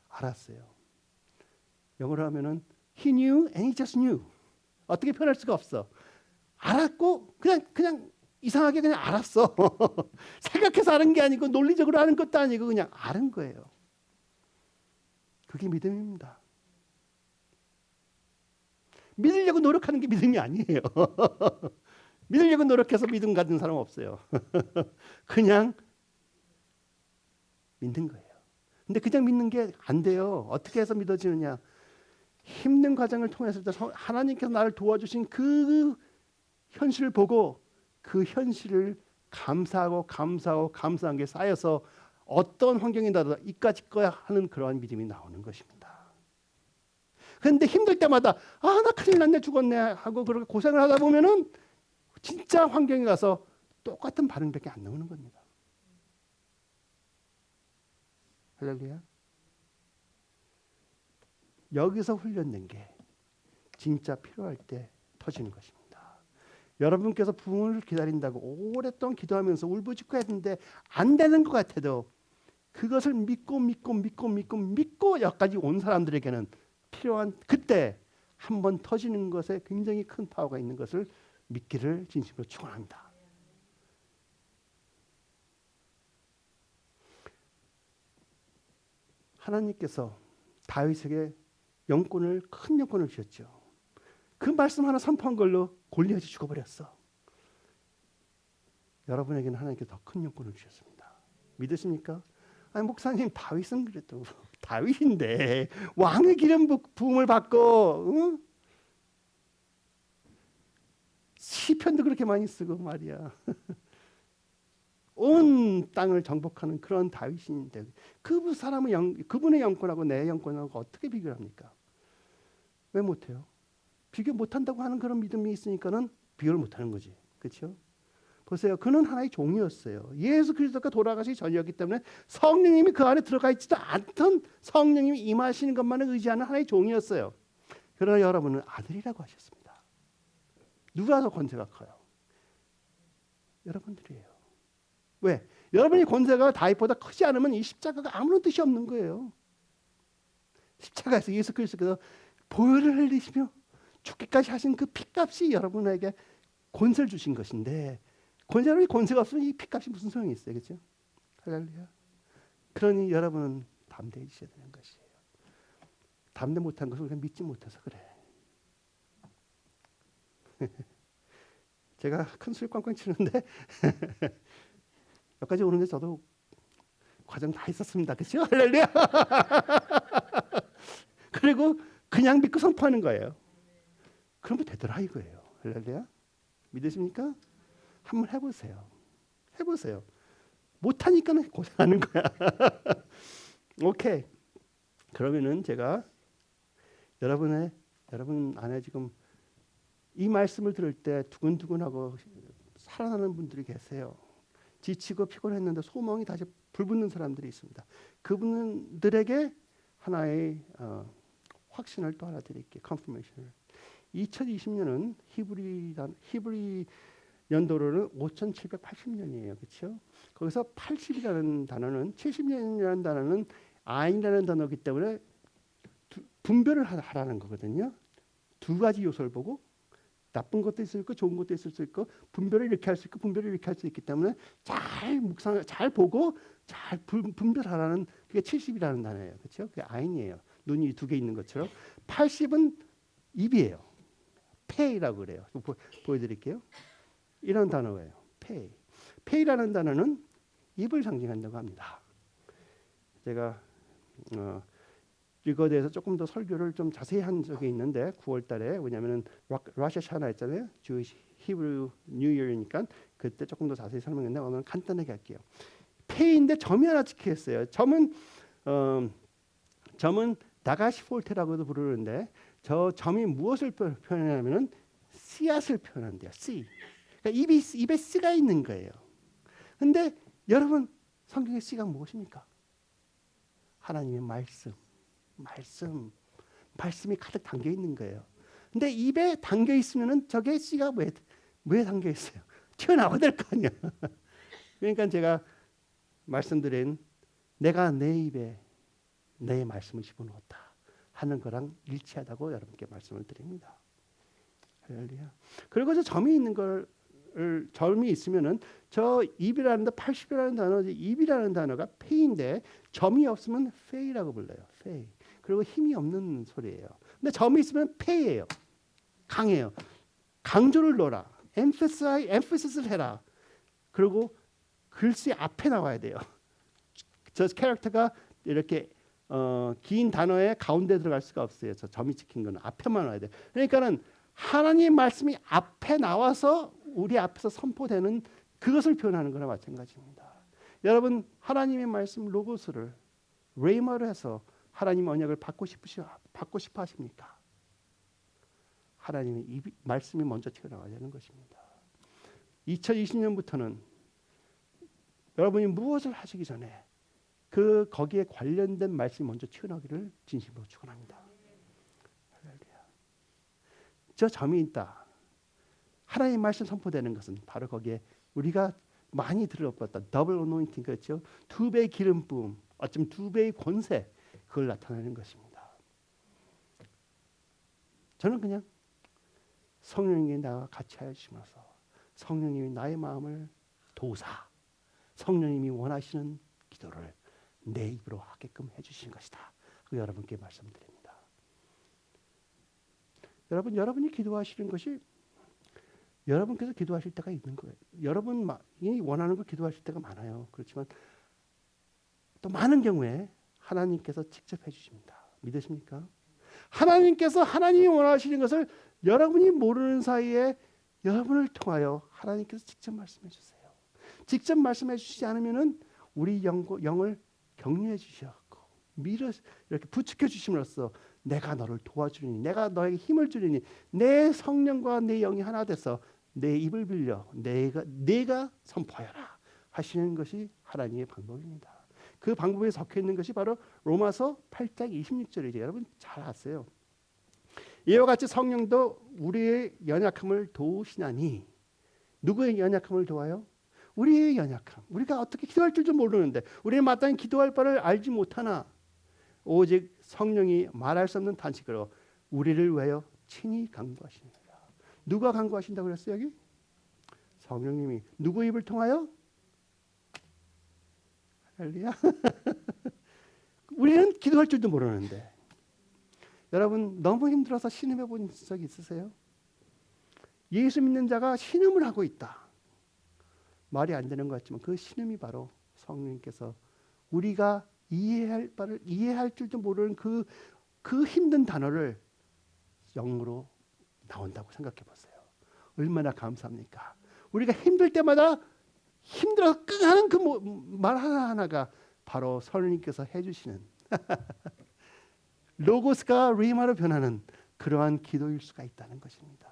알았어요. 영어로 하면은 he knew and he just knew. 어떻게 표현할 수가 없어. 알았고 그냥 이상하게 그냥 알았어. 생각해서 아는 게 아니고 논리적으로 아는 것도 아니고 그냥 아는 거예요. 그게 믿음입니다. 믿으려고 노력하는 게 믿음이 아니에요. 믿으려고 노력해서 믿음 가진 사람 없어요. 그냥 믿는 거예요. 근데 그냥 믿는 게 안 돼요. 어떻게 해서 믿어지느냐? 힘든 과정을 통해서 하나님께서 나를 도와주신 그 현실을 보고 그 현실을 감사한 게 쌓여서 어떤 환경이라도 이까짓 거야 하는 그러한 믿음이 나오는 것입니다. 그런데 힘들 때마다 나 큰일 났네 죽었네 하고 그렇게 고생을 하다 보면은 진짜 환경에 가서 똑같은 반응밖에 안 나오는 겁니다. 할렐루야. 여기서 훈련된 게 진짜 필요할 때 터지는 것입니다. 여러분께서 부흥을 기다린다고 오랫동안 기도하면서 울부짖고 했는데 안 되는 것 같아도 그것을 믿고 여기까지 온 사람들에게는 필요한 그때 한번 터지는 것에 굉장히 큰 파워가 있는 것을 믿기를 진심으로 축원합니다. 하나님께서 다윗에게 큰 영권을 주셨죠. 그 말씀 하나 선포한 걸로 골리앗이 죽어버렸어. 여러분에게는 하나님께서 더 큰 영권을 주셨습니다. 믿으십니까? 아니 목사님 다윗은 그래도 다윗인데 왕의 기름 부음을 받고 시편도 그렇게 많이 쓰고 말이야. 온 땅을 정복하는 그런 다윗인데 그 사람은 그분의 영권하고 내 영권하고 어떻게 비교합니까? 왜 못해요? 비교 못한다고 하는 그런 믿음이 있으니까는 비교를 못하는 거지. 그렇죠? 보세요. 그는 하나의 종이었어요. 예수 그리스도가 돌아가시기 전이었기 때문에 성령님이 그 안에 들어가 있지도 않던 성령님이 임하시는 것만을 의지하는 하나의 종이었어요. 그러나 여러분은 아들이라고 하셨습니다. 누가 더 권세가 커요? 여러분들이에요. 왜? 여러분이 권세가 다윗보다 크지 않으면 이 십자가가 아무런 뜻이 없는 거예요. 십자가에서 예수 그리스도께서 보혈을 흘리시며 죽기까지 하신 그 피값이 여러분에게 권세를 주신 것인데 권세가 없으면 이 피값이 무슨 소용이 있어요. 그렇죠? 할렐루야. 그러니 여러분은 담대해지셔야 되는 것이에요. 담대 못한 것을 우리가 믿지 못해서 그래. 제가 큰 술 꽝꽝 치는데 여기까지 오는데 저도 과정 다 있었습니다. 그렇죠? 할렐루야. 그리고 그냥 믿고 선포하는 거예요. 그러면 되더라 이거예요. 할렐루야. 믿으십니까? 한번 해보세요. 해보세요. 못하니까는 고생하는 거야. 오케이. 그러면은 제가 여러분 안에 지금 이 말씀을 들을 때 두근두근하고 살아나는 분들이 계세요. 지치고 피곤했는데 소망이 다시 불붙는 사람들이 있습니다. 그분들에게 하나의 확신을 또 하나 드릴게요. 컨퍼메이션을. 2020년은 히브리 연도로는 5780년이에요. 그렇죠? 거기서 80이라는 단어는 70년이라는 단어는 아인이라는 단어이기 때문에 분별을 하라는 거거든요. 두 가지 요소를 보고 나쁜 것도 있을 거, 좋은 것도 있을 수 있고 분별을 이렇게 할 수 있고 분별을 이렇게 할 수 있기 때문에 잘 보고 잘 분별하라는 그게 70이라는 단어예요. 그렇죠? 그게 아인이에요. 눈이 두 개 있는 것처럼 80은 입이에요. 페이라고 그래요. 보여드릴게요. 이런 단어예요. 페이. 페이라는 단어는 입을 상징한다고 합니다. 제가 이거에 대해서 조금 더 설교를 좀 자세히 한 적이 있는데 9월달에 왜냐하면 라샤샤나 했잖아요. Jewish Hebrew New Year이니까 그때 조금 더 자세히 설명했는데 오늘 간단하게 할게요. 페이인데 점이 하나 찍혀 있어요. 점은 다가시 폴테라고도 부르는데 저 점이 무엇을 표현하냐면은 씨앗을 표현한대요. 씨. 그러니까 입에 씨가 있는 거예요. 근데 여러분 성경의 씨가 무엇입니까? 하나님의 말씀이 가득 담겨 있는 거예요. 근데 입에 담겨 있으면은 저게 씨가 왜 담겨 있어요? 튀어나와야 될 거 아니야. 그러니까 제가 말씀드린 내가 내 입에 내 말씀을 집어넣었다 하는 거랑 일치하다고 여러분께 말씀을 드립니다. 할렐루야. 그리고 저 점이 있는 걸 점이 있으면은 저 입이라는 데 80이라는 단어, 입이라는 단어가 페인데 점이 없으면 페이라고 불러요. 페이. 그리고 힘이 없는 소리예요. 근데 점이 있으면 페이예요. 강해요. 강조를 넣어라. 엠피시스를 해라. 그리고 글씨 앞에 나와야 돼요. 저 캐릭터가 이렇게 긴 단어의 가운데 들어갈 수가 없어요. 저 점이 찍힌 거는 앞에만 와야 돼. 그러니까는 하나님의 말씀이 앞에 나와서 우리 앞에서 선포되는 그것을 표현하는 거나 마찬가지입니다. 여러분 하나님의 말씀 로고스를 레이머로 해서 하나님 언약을 받고 싶어 하십니까? 하나님의 말씀이 먼저 튀어나와야 되는 것입니다. 2020년부터는 여러분이 무엇을 하시기 전에 거기에 관련된 말씀이 먼저 튀어나오기를 진심으로 축원합니다. 할렐루야. 저 점이 있다. 하나님의 말씀 선포되는 것은 바로 거기에 우리가 많이 들어봤다. 더블 어노인팅 그렇죠? 2배의 기름 부음, 어쩌면 2배의 권세 그걸 나타내는 것입니다. 저는 그냥 성령님이 나와 같이 하시면서 성령님이 나의 마음을 도우사 성령님이 원하시는 기도를 내 입으로 하게끔 해주신 것이다. 그 여러분께 말씀드립니다. 여러분이 기도하시는 것이 여러분께서 기도하실 때가 있는 거예요. 여러분이 원하는 걸 기도하실 때가 많아요. 그렇지만 또 많은 경우에 하나님께서 직접 해주십니다. 믿으십니까? 하나님께서 하나님이 원하시는 것을 여러분이 모르는 사이에 여러분을 통하여 하나님께서 직접 말씀해 주세요. 직접 말씀해 주시지 않으면은 우리 영을 격려해 주셔갖고 이렇게 부축해 주심으로써 내가 너를 도와주리니 내가 너에게 힘을 주리니 내 성령과 내 영이 하나 돼서 내 입을 빌려 내가 선포하여라 하시는 것이 하나님의 방법입니다. 그 방법에 적혀 있는 것이 바로 로마서 8장 26절이죠. 여러분 잘 아세요. 이와 같이 성령도 우리의 연약함을 도우시나니 누구의 연약함을 도와요? 우리의 연약함. 우리가 어떻게 기도할 줄도 모르는데 우리는 마땅히 기도할 바를 알지 못하나 오직 성령이 말할 수 없는 탄식으로 우리를 위하여 친히 간구하시느니라. 누가 간구하신다고 그랬어요 여기? 성령님이. 누구 입을 통하여? 할렐루야. 우리는 기도할 줄도 모르는데 여러분 너무 힘들어서 신음해 본 적 있으세요? 예수 믿는 자가 신음을 하고 있다. 말이 안 되는 것 같지만 그 신음이 바로 성령님께서 우리가 이해할 줄도 모르는 그 힘든 단어를 영으로 나온다고 생각해 보세요. 얼마나 감사합니까? 우리가 힘들 때마다 힘들어서 끙하는 그 말 하나하나가 바로 성령님께서 해주시는 로고스가 리마로 변하는 그러한 기도일 수가 있다는 것입니다.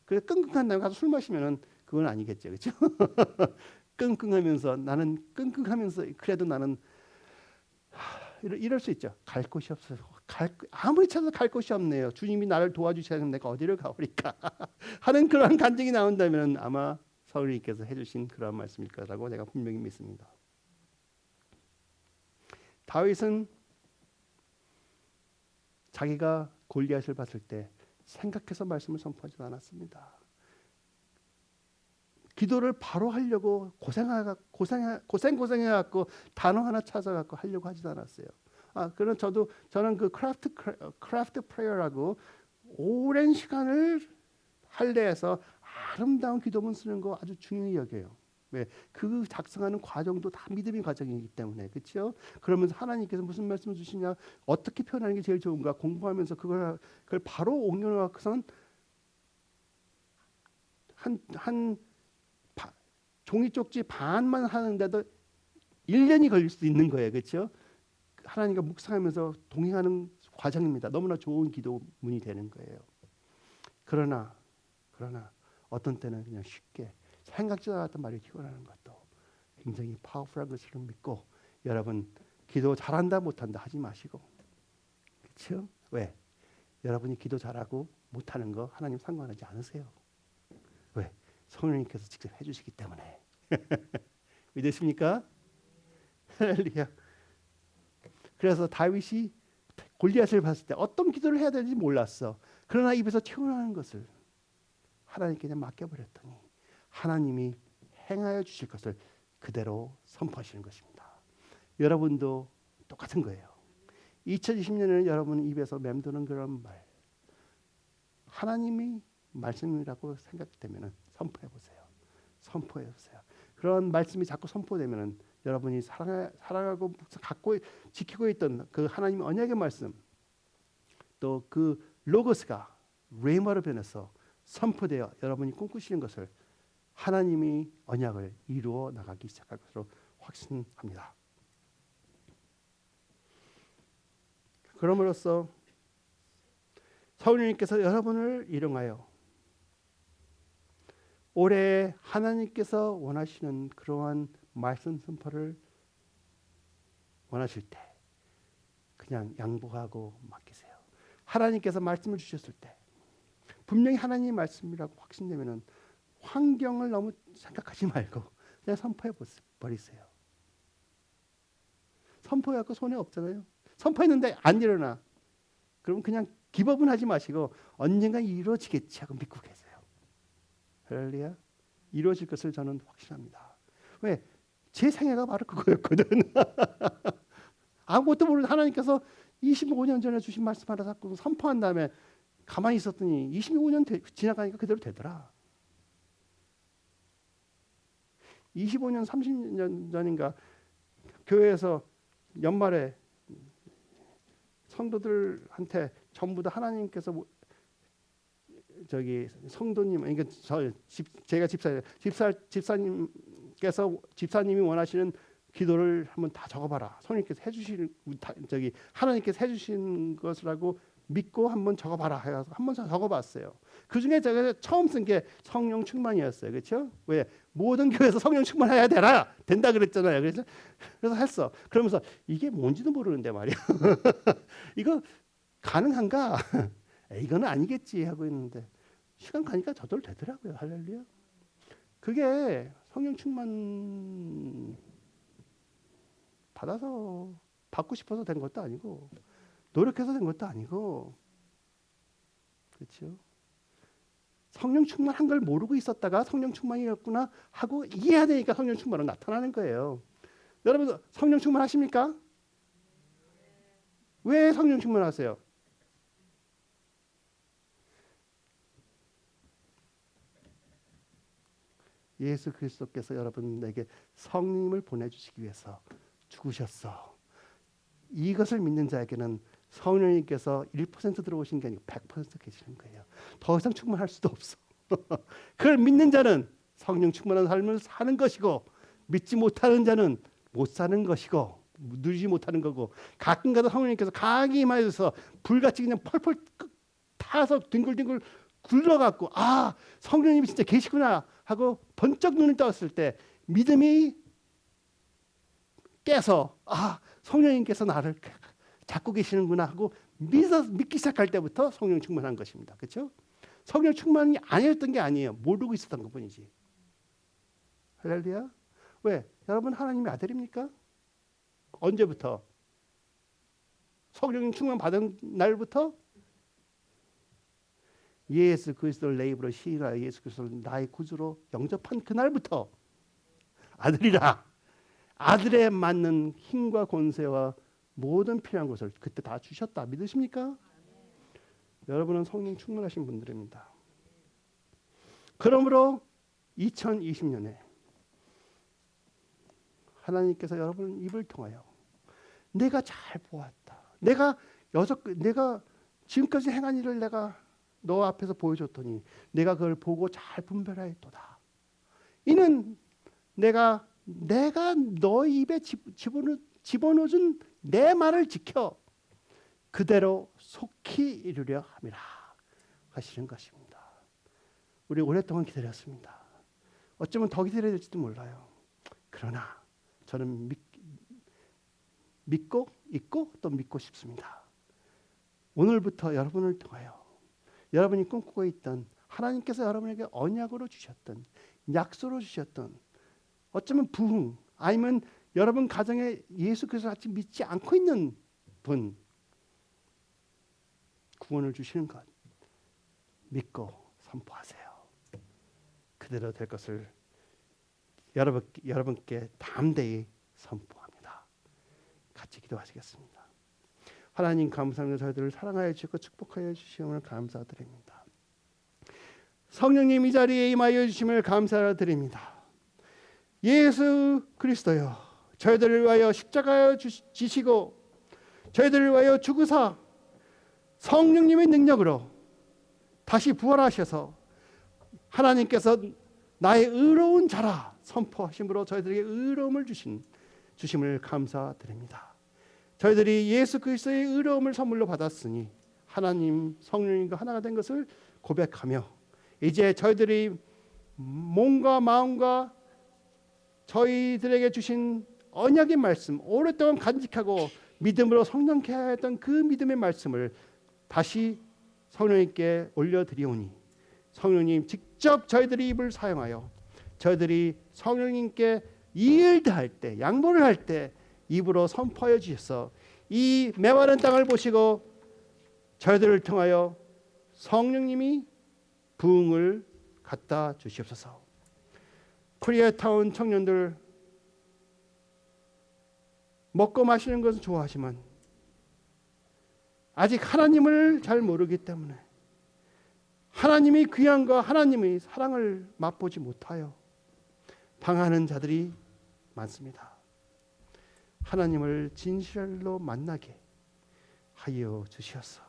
그래서 끙끙한 다음에 가서 술 마시면은 그건 아니겠죠, 그렇죠? 끙끙하면서 나는 끙끙하면서 그래도 나는 이럴 수 있죠. 갈 곳이 없어요. 아무리 찾아도 갈 곳이 없네요. 주님이 나를 도와주셔야 하면 내가 어디를 가오리까 하는 그러한 간증이 나온다면 아마 성령님께서 해주신 그러한 말씀일 거라고 내가 분명히 믿습니다. 다윗은 자기가 골리앗을 봤을 때 생각해서 말씀을 선포하지 않았습니다. 기도를 바로 하려고 고생해갖고 단어 하나 찾아갖고 하려고 하지도 않았어요. 그럼 저는 그 크래프트 프레이어라고 오랜 시간을 할례해서 아름다운 기도문 쓰는 거 아주 중요히 여겨요. 왜? 그 작성하는 과정도 다 믿음의 과정이기 때문에 그렇죠? 그러면서 하나님께서 무슨 말씀을 주시냐, 어떻게 표현하는 게 제일 좋은가 공부하면서 그걸 바로 옮겨놓고선 한 종이 쪽지 반만 하는데도 1년이 걸릴 수도 있는 거예요. 그렇죠? 하나님과 묵상하면서 동행하는 과정입니다. 너무나 좋은 기도문이 되는 거예요. 그러나 어떤 때는 그냥 쉽게 생각지도 않았던 말이 튀어나오는 것도 굉장히 파워풀한 것을 믿고 여러분 기도 잘한다 못한다 하지 마시고 그렇죠? 왜? 여러분이 기도 잘하고 못하는 거 하나님 상관하지 않으세요. 왜? 성령님께서 직접 해주시기 때문에 믿으십니까? 할렐루야. 그래서 다윗이 골리앗을 봤을 때 어떤 기도를 해야 되는지 몰랐어. 그러나 입에서 튀어나오는 것을 하나님께 그냥 맡겨버렸더니 하나님이 행하여 주실 것을 그대로 선포하시는 것입니다. 여러분도 똑같은 거예요. 2020년에는 여러분 입에서 맴도는 그런 말, 하나님이 말씀이라고 생각되면 선포해 보세요. 선포해 보세요. 그런 말씀이 자꾸 선포되면 여러분이 살아가고 갖고 지키고 있던 그 하나님의 언약의 말씀, 또 그 로고스가 레마로 변해서 선포되어 여러분이 꿈꾸시는 것을 하나님이 언약을 이루어 나가기 시작할 것으로 확신합니다. 그럼으로써 성령님께서 여러분을 일용하여 올해 하나님께서 원하시는 그러한 말씀 선포를 원하실 때 그냥 양보하고 맡기세요. 하나님께서 말씀을 주셨을 때 분명히 하나님의 말씀이라고 확신되면은 환경을 너무 생각하지 말고 그냥 선포해 버리세요. 선포해갖고 손해 없잖아요. 선포했는데 안 일어나. 그럼 그냥 기법은 하지 마시고 언젠가 이루어지겠지 하고 믿고 계세요. 할렐루야. 이루어질 것을 저는 확신합니다. 왜? 제 생애가 바로 그거였거든. 아무것도 모르는 하나님께서 25년 전에 주신 말씀 하나 자꾸 선포한 다음에 가만히 있었더니 25년 지나가니까 그대로 되더라. 25년, 30년 전인가 교회에서 연말에 성도들한테 전부 다 하나님께서 저기 성도님, 그러니까 제가 집사님께서 집사님이 원하시는 기도를 한번 다 적어봐라. 성령님께서 해주시는 저기 하나님께서 해주신 것이라고 믿고 한번 적어봐라 해서 한번 적어봤어요. 그 중에 제가 처음 쓴 게 성령 충만이었어요. 그렇죠? 왜 모든 교회에서 성령 충만해야 된다 그랬잖아요. 그래서 했어. 그러면서 이게 뭔지도 모르는데 말이야. 이거 가능한가? 이거는 아니겠지 하고 있는데 시간 가니까 저절로 되더라고요. 할렐루야. 그게 성령 충만 받아서 받고 싶어서 된 것도 아니고 노력해서 된 것도 아니고 그렇죠. 성령 충만한 걸 모르고 있었다가 성령 충만이었구나 하고 이해해야 되니까 성령 충만으로 나타나는 거예요. 여러분 성령 충만하십니까? 왜 성령 충만하세요? 예수 그리스도께서 여러분에게 성령님을 보내주시기 위해서 죽으셨어. 이것을 믿는 자에게는 성령님께서 1% 들어오신 게 아니고 100% 계시는 거예요. 더 이상 충만할 수도 없어. 그걸 믿는 자는 성령 충만한 삶을 사는 것이고 믿지 못하는 자는 못 사는 것이고 누리지 못하는 거고 가끔가다 성령님께서 강하게 임하여서 불같이 그냥 펄펄 타서 뒹굴뒹굴 굴러갖고 아 성령님이 진짜 계시구나 하고 번쩍 눈을 떴을 때 믿음이 깨서 아 성령님께서 나를 잡고 계시는구나 하고 믿기 시작할 때부터 성령 충만한 것입니다. 그렇죠? 성령 충만이 아니었던 게 아니에요. 모르고 있었던 것뿐이지. 할렐루야. 왜? 여러분 하나님의 아들입니까? 언제부터? 성령 충만 받은 날부터 예수 그리스도를 내 입으로 시인하여 예수 그리스도를 나의 구주로 영접한 그날부터 아들이라. 아들에 맞는 힘과 권세와 모든 필요한 것을 그때 다 주셨다. 믿으십니까? 여러분은 성령 충만하신 분들입니다. 그러므로 2020년에 하나님께서 여러분 입을 통하여 내가 잘 보았다. 내가 지금까지 행한 일을 내가 너 앞에서 보여줬더니 내가 그걸 보고 잘 분별하였도다. 이는 내가 너 입에 집어넣어준 내 말을 지켜 그대로 속히 이루려 함이라 하시는 것입니다. 우리 오랫동안 기다렸습니다. 어쩌면 더 기다려야 될지도 몰라요. 그러나 저는 믿고 있고 또 믿고 싶습니다. 오늘부터 여러분을 통하여 여러분이 꿈꾸고 있던 하나님께서 여러분에게 언약으로 주셨던 약속으로 주셨던 어쩌면 부흥 아니면 여러분 가정에 예수 그리스도 같이 믿지 않고 있는 분 구원을 주시는 것 믿고 선포하세요. 그대로 될 것을 여러분께 담대히 선포합니다. 같이 기도하시겠습니다. 하나님 감사합니다. 저희들을 사랑하여 주시고 축복하여 주시오늘 감사드립니다. 성령님 이 자리에 임하여 주심을 감사드립니다. 예수 그리스도여, 저희들을 위하여 십자가에 지시고 저희들을 위하여 죽으사 성령님의 능력으로 다시 부활하셔서 하나님께서 나의 의로운 자라 선포하심으로 저희들에게 의로움을 주심을 감사드립니다. 저희들이 예수 그리스도의 의로움을 선물로 받았으니 하나님 성령님과 하나가 된 것을 고백하며 이제 저희들이 몸과 마음과 저희들에게 주신 언약의 말씀, 오랫동안 간직하고 믿음으로 성장케 했던 그 믿음의 말씀을 다시 성령님께 올려드리오니 성령님 직접 저희들이 입을 사용하여 저희들이 성령님께 일대할 때, 양보를 할 때 입으로 선포하여 주셔서 이 메마른 땅을 보시고 저희들을 통하여 성령님이 부흥을 갖다 주시옵소서. 코리아타운 청년들 먹고 마시는 것은 좋아하지만 아직 하나님을 잘 모르기 때문에 하나님의 귀함과 하나님의 사랑을 맛보지 못하여 당하는 자들이 많습니다. 하나님을 진실로 만나게 하여 주시옵소서.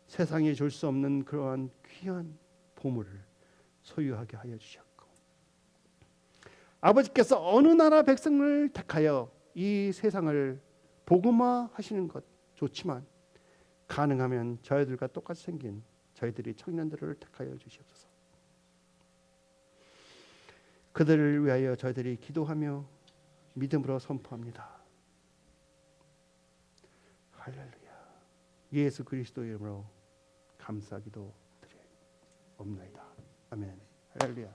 세상에 줄 수 없는 그러한 귀한 보물을 소유하게 하여 주셨고 아버지께서 어느 나라 백성을 택하여 이 세상을 복음화 하시는 것 좋지만 가능하면 저희들과 똑같이 생긴 저희들이 청년들을 택하여 주시옵소서. 그들을 위하여 저희들이 기도하며 믿음으로 선포합니다. 할렐루야. 예수 그리스도 이름으로 감사기도 드리옵나이다. 아멘. 할렐루야.